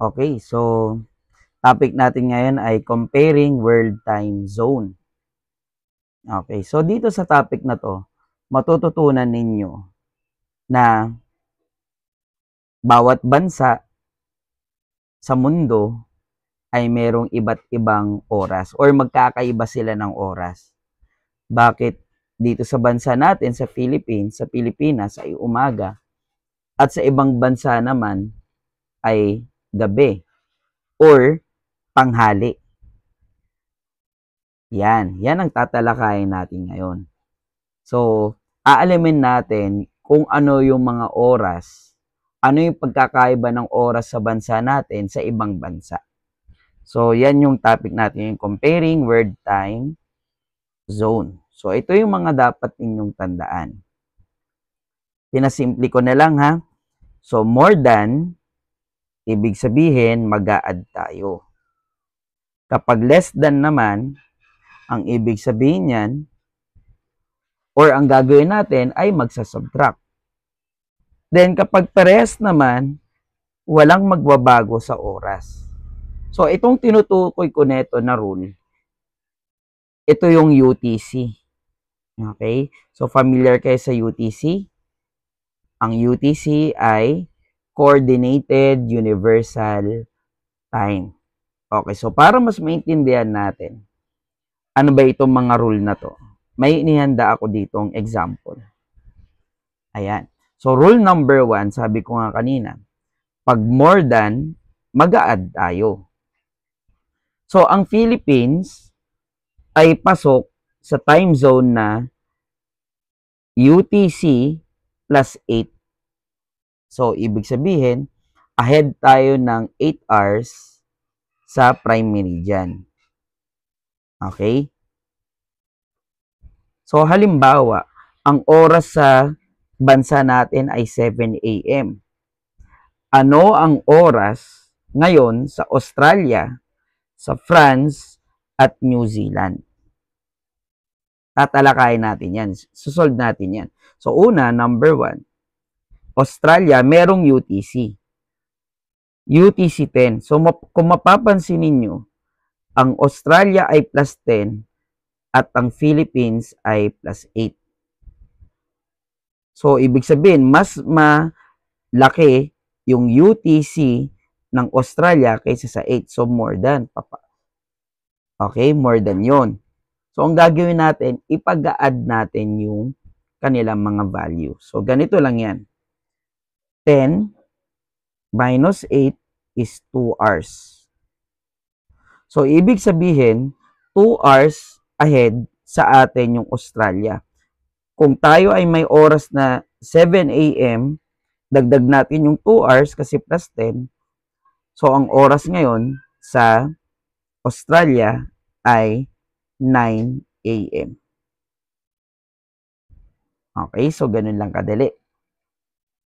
Okay, so topic natin ngayon ay comparing world time zone. Okay, so dito sa topic na to, matututunan ninyo na bawat bansa sa mundo ay merong iba't ibang oras or magkakaiba sila ng oras. Bakit dito sa bansa natin, sa Philippines, sa Pilipinas ay umaga at sa ibang bansa naman ay gabi or tanghali. Yan ang tatalakayin natin ngayon. So, aalamin natin kung ano yung mga oras, ano yung pagkakaiba ng oras sa bansa natin sa ibang bansa. So, yan yung topic natin, yung comparing world time zone. So, ito yung mga dapat ninyong tandaan. Pinasimple ko na lang ha. So, more than, ibig sabihin, mag-a-add tayo. Kapag less than naman, ang ibig sabihin yan, or ang gagawin natin ay magsasubtract. Then, kapag parehas naman, walang magbabago sa oras. So, itong tinutukoy ko neto na rule, ito yung UTC. Okay? So, familiar kayo sa UTC? Ang UTC ay Coordinated Universal Time. Okay, so para mas maintindihan natin, ano ba itong mga rule na to? May inihanda ako ditong example. Ayan. So, rule number 1, sabi ko nga kanina, pag more than, mag-a-add tayo. So, ang Philippines ay pasok sa time zone na UTC plus 8. So, ibig sabihin, ahead tayo ng 8 hours sa prime meridian. Okay? So, halimbawa, ang oras sa bansa natin ay 7 a.m. Ano ang oras ngayon sa Australia, sa France, at New Zealand? Tatalakayin natin yan. Susolve natin yan. So, una, number 1, Australia, merong UTC. UTC 10. So, kung mapapansin ninyo, ang Australia ay plus 10 at ang Philippines ay plus 8. So, ibig sabihin, mas malaki yung UTC ng Australia kaysa sa 8. So, more than. Okay? More than yon. So, ang gagawin natin, ipag-add natin yung kanilang mga value. So, ganito lang yan. 10 minus 8 is 2 hours. So, ibig sabihin, 2 hours ahead sa atin yung Australia. Kung tayo ay may oras na 7 a.m., dagdag natin yung 2 hours kasi plus 10. So, ang oras ngayon sa Australia ay 9 a.m. Okay, so ganun lang kadali.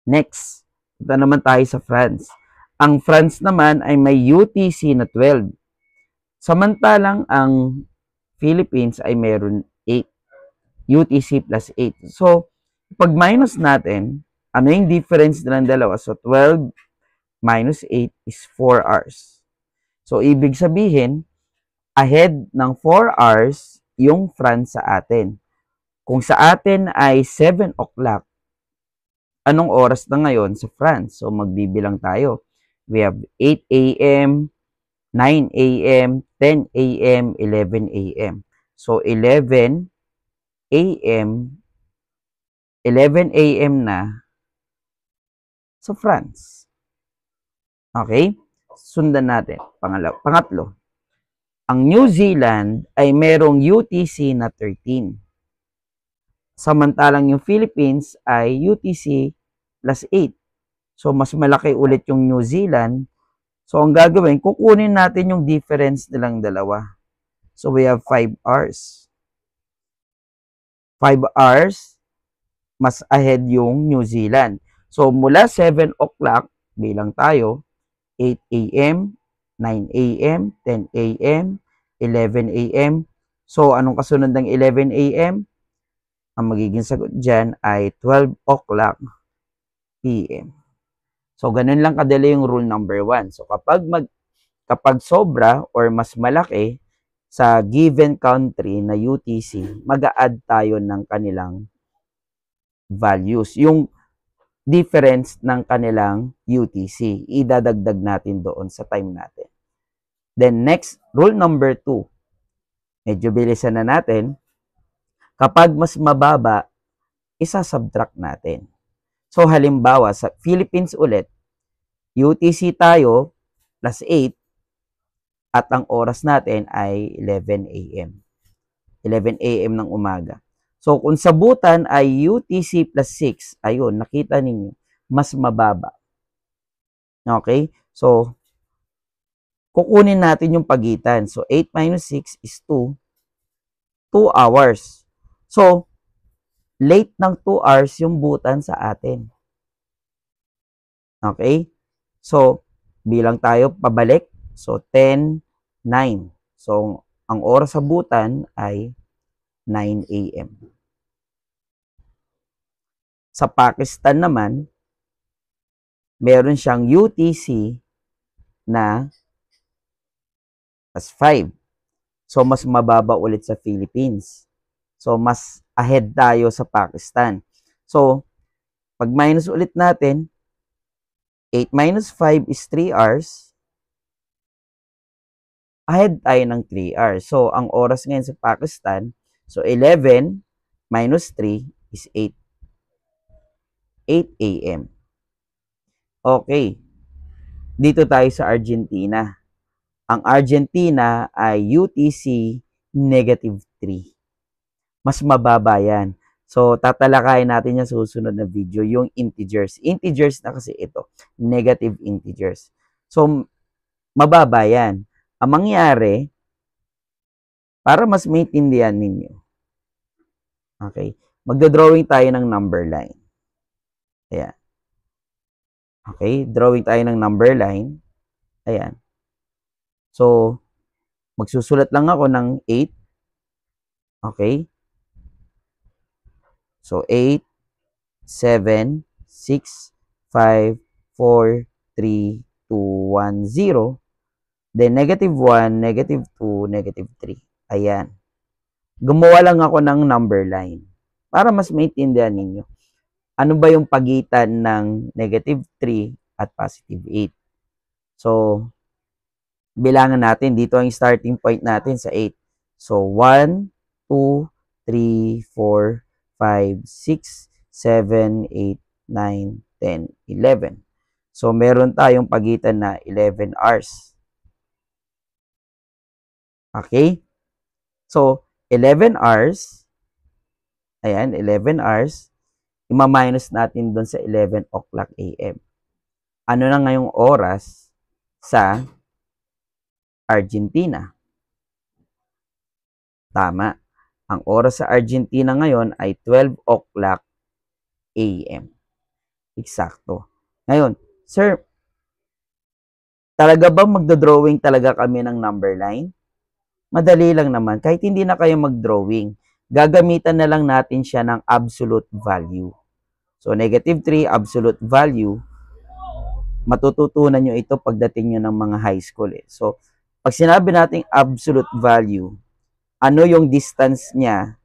Next, punta naman tayo sa France. Ang France naman ay may UTC na 12. Samantalang ang Philippines ay meron 8. UTC plus 8. So, pag minus natin, ano yung difference ng dalawa? So, 12 minus 8 is 4 hours. So, ibig sabihin, ahead ng 4 hours yung France sa atin. Kung sa atin ay 7 o'clock, anong oras na ngayon sa France? So, magbibilang tayo. We have 8 a.m., 9 a.m., 10 a.m., 11 a.m. So, 11 a.m. na sa France. Okay? Sundan natin. Pangatlo. Ang New Zealand ay merong UTC na 13. Samantalang yung Philippines ay UTC plus 8. So, mas malaki ulit yung New Zealand. So, ang gagawin, kukunin natin yung difference nilang dalawa. So, we have 5 hours. 5 hours, mas ahead yung New Zealand. So, mula 7 o'clock, bilang tayo, 8 a.m., 9 a.m., 10 a.m., 11 a.m. So, anong kasunod ng 11 a.m.? Ang magiging sagot dyan ay 12 o'clock p.m. So, ganun lang kadali yung rule number 1. So, kapag sobra or mas malaki sa given country na UTC, mag-a-add tayo ng kanilang values. Yung difference ng kanilang UTC, idadagdag natin doon sa time natin. Then, next, rule number 2. Medyo bilisan na natin. Kapag mas mababa, isa-subtract natin. So, halimbawa, sa Philippines ulit, UTC tayo, plus 8, at ang oras natin ay 11 a.m. 11 a.m. ng umaga. So, kung sabutan ay UTC plus 6, ayun, nakita ninyo, mas mababa. Okay? So, kukunin natin yung pagitan. So, 8 minus 6 is 2. 2 hours. So, late ng 2 hours yung butan sa atin. Okay? So, bilang tayo pabalik. So, 10, 9. So, ang oras sa butan ay 9 a.m. Sa Pakistan naman, meron siyang UTC na plus 5. So, mas mababa ulit sa Philippines. So, mas ahead tayo sa Pakistan. So, pag minus ulit natin, 8 minus 5 is 3 hours. Ahead tayo ng 3 hours. So, ang oras ngayon sa Pakistan, so 11 minus 3 is 8. 8 a.m. Okay. Dito tayo sa Argentina. Ang Argentina ay UTC negative 3. Mas mababa yan. So, tatalakayin natin yung susunod na video, yung integers. Integers na kasi ito. Negative integers. So, mababa yan. Ang mangyari, para mas maintindihan ninyo, okay, magdodrawing tayo ng number line. Ayan. Okay, drawing tayo ng number line. Ayan. So, magsusulat lang ako ng 8. Okay. So, 8, 7, 6, 5, 4, 3, 2, 1, 0. Then, negative 1, negative 2, negative 3. Ayan. Gumawa lang ako ng number line para mas maintindihan ninyo. Ano ba yung pagitan ng negative 3 at positive 8? So, bilangan natin. Dito ang starting point natin sa 8. So, 1, 2, 3, 4, 5, 6, 7, 8, 9, 10, 11. So, meron tayong pagitan na 11 hours. Okay? So, 11 hours. Ayan, 11 hours. Ima-minus natin doon sa 11 o'clock a.m. Ano na ngayong oras sa Argentina? Tama. Ang oras sa Argentina ngayon ay 12 o'clock a.m. Eksakto. Ngayon, sir, talaga ba magdodrawing talaga kami ng number line? Madali lang naman. Kahit hindi na kayo magdrawing, gagamitan na lang natin siya ng absolute value. So, negative 3, absolute value. Matututunan nyo ito pagdating nyo ng mga high school. So, pag sinabi nating absolute value, ano yung distance niya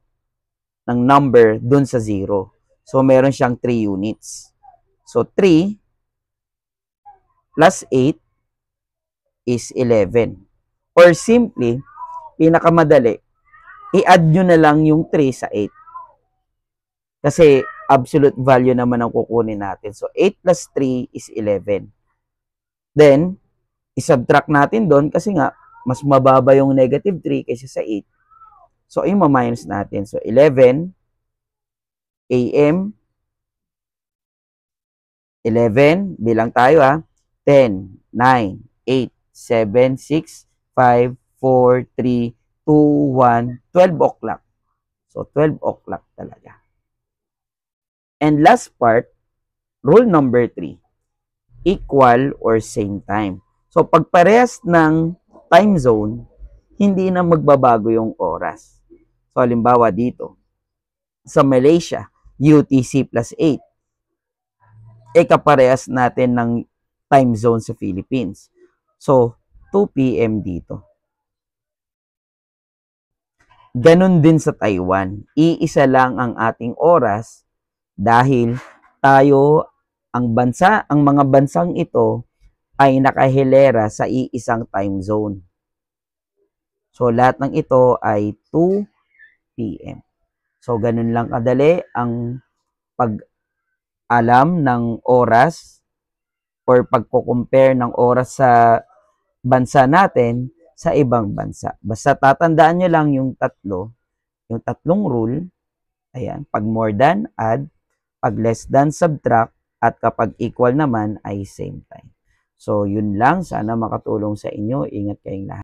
ng number dun sa 0? So, meron siyang 3 units. So, 3 plus 8 is 11. Or simply, pinakamadali, i-add nyo na lang yung 3 sa 8. Kasi, absolute value naman ang kukunin natin. So, 8 plus 3 is 11. Then, isubtract natin doon kasi nga, mas mababa yung negative 3 kaysa sa 8. So, i-minus natin. So, 11 a.m. 11, bilang tayo 10, 9, 8, 7, 6, 5, 4, 3, 2, 1, 12 o'clock. So, 12 o'clock talaga. And last part, rule number 3, equal or same time. So, pag parehas ng time zone, hindi na magbabago yung oras. So, halimbawa dito, sa Malaysia, UTC plus 8. Kaparehas natin ng time zone sa Philippines. So, 2 p.m. dito. Ganon din sa Taiwan. Iisa lang ang ating oras dahil tayo, ang mga bansang ito ay nakahilera sa iisang time zone. So, lahat ng ito ay 2 p.m. So, ganun lang kadali ang pag-alam ng oras or pagko-compare ng oras sa bansa natin sa ibang bansa. Basta tatandaan nyo lang yung tatlong rule. Ayan, pag more than, add. Pag less than, subtract. At kapag equal naman, ay same time. So, yun lang. Sana makatulong sa inyo. Ingat kayong lahat.